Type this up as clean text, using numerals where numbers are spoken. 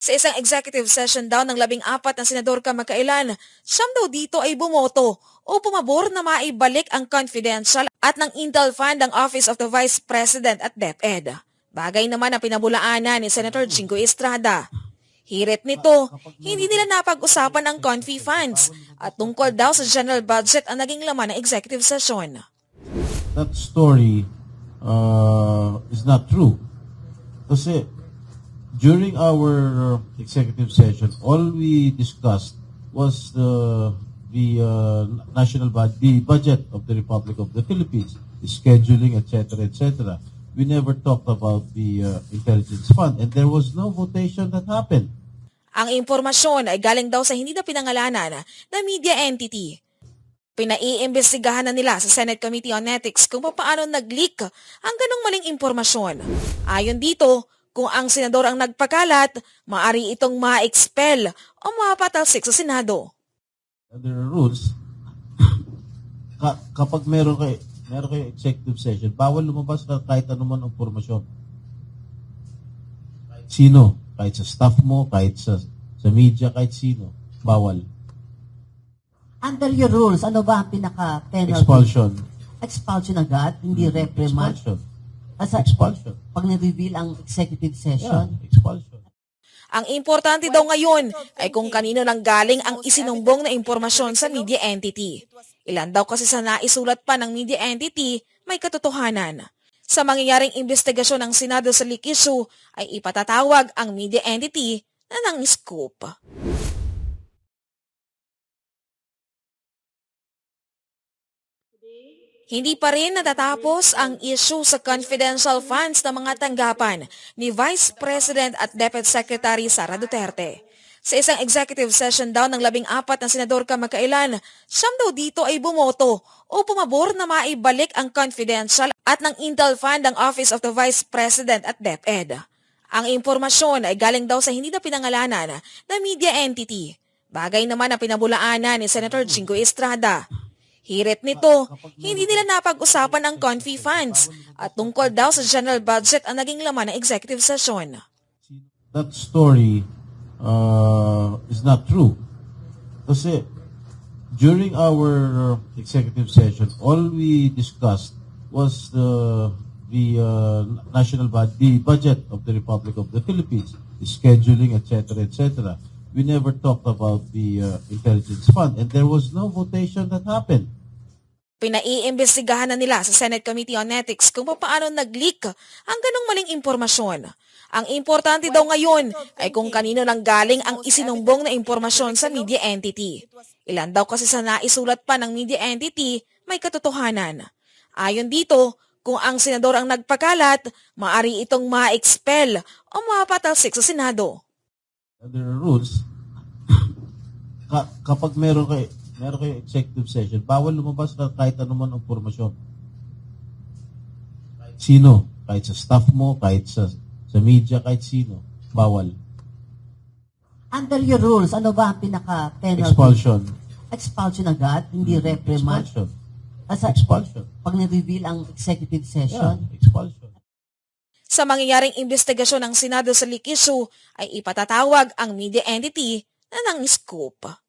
Sa isang executive session daw ng 14 na senador kamakailan, siyam daw dito ay bumoto o pumabor na maibalik ang confidential at ng Intel Fund ang Office of the Vice President at DepEd. Bagay naman ang pinabulaanan ni Senator Jingo Estrada. Hirit nito, hindi nila napag-usapan ang confi funds at tungkol daw sa general budget ang naging laman ng executive session. That story is not true. Kasi during our executive session, all we discussed was the budget of the Republic of the Philippines, the scheduling, etc., etc. We never talked about the intelligence fund, and there was no votation that happened. Ang impormasyon ay galing daw sa hindi na pinangalanan na media entity. Pinaiimbestigahan na nila sa Senate Committee on Ethics kung paano nag-leak ang ganong maling impormasyon. Ayon dito, kung ang senador ang nagpakalat, maaari itong ma-expel o mapatalsik sa Senado. Under the rules, kapag meron kayo executive session, bawal lumabas na kahit anuman ang impormasyon. Kahit sino, kahit sa staff mo, kahit sa media, kahit sino, bawal. Under your rules, ano ba ang pinaka-penalty? Expulsion. Expulsion agad, hindi reprimand. Expulsion. Expulsion. Pag na-reveal ang executive session. Yeah, expulsion. Ang importante daw ngayon ay kung kanino nang galing ang isinumbong na impormasyon sa media entity. Ilan daw kasi sa naisulat pa ng media entity may katotohanan. Sa mangyayaring investigasyon ng Senado sa leak issue ay ipatatawag ang media entity na nang-scoop. Hindi pa rin natatapos ang issue sa confidential funds ng mga tanggapan ni Vice President at DepEd Secretary Sara Duterte. Sa isang executive session daw ng 14 na senador kamakailan, siyam daw dito ay bumoto o pumabor na maibalik ang confidential at ng Intel Fund ang Office of the Vice President at DepEd. Ang impormasyon ay galing daw sa hindi na pinangalanan na media entity. Bagay naman ang pinabulaanan ni Senator Jingo Estrada. Hirit nito, hindi nila napag-usapan ang confi funds at tungkol daw sa general budget ang naging laman ng executive session. That story is not true. Kasi during our executive session, all we discussed was the budget of the Republic of the Philippines, the scheduling, etc., etc. We never talked about the intelligence fund, and there was no votation that happened. Pinaiimbestigahan na nila sa Senate Committee on Ethics kung paano nag-leak ang ganong maling impormasyon. Ang importante daw ngayon ay kung kanino nang galing ang isinumbong na impormasyon sa media entity. Ilan daw kasi sa naisulat pa ng media entity may katotohanan. Ayon dito, kung ang senador ang nagpakalat, maaari itong ma-expel o mapatalsik sa Senado. Under the rules, kapag meron kayo executive session, bawal lumabas na kahit anuman ang impormasyon. Kahit sino, kahit sa staff mo, kahit sa media, kahit sino, bawal. Under your rules, ano ba ang pinaka-penalty? Expulsion. Expulsion agad, hindi reprimand. Expulsion. Expulsion. Pag na-reveal ang executive session. Yeah, expulsion. Sa mangyayaring investigasyon ng Senado sa leak issue ay ipatatawag ang media entity na nang-scoop.